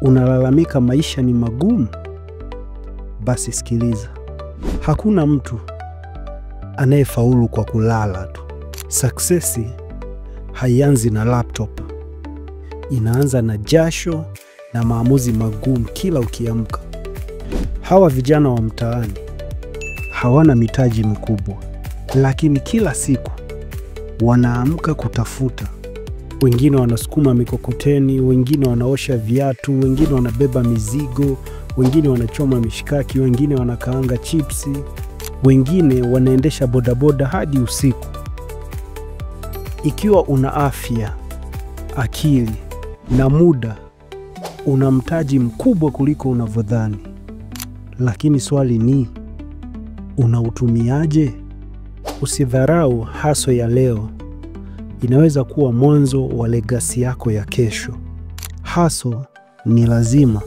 Unalalamika maisha ni magumu? Basi sikiliza. Hakuna mtu anayefaulu kwa kulala tu. Success haianzi na laptop. Inaanza na jasho na maamuzi magumu kila ukiamka. Hawa vijana wa mtaani hawana mitaji mikubwa, lakini kila siku wanaamka kutafuta. Wengine wanasukuma mikokoteni, wengine wanaosha viatu, wengine wanabeba mizigo, wengine wanachoma mishikaki, wengine wanakaanga chipsi, wengine wanaendesha bodaboda hadi usiku. Ikiwa una afya, akili na muda, una mtaji mkubwa kuliko unavyodhani. Lakini swali ni, unautumiaje? Usidharau hustle ya leo. Inaweza kuwa mwanzo wa legacy yako ya kesho. Hustle ni lazima.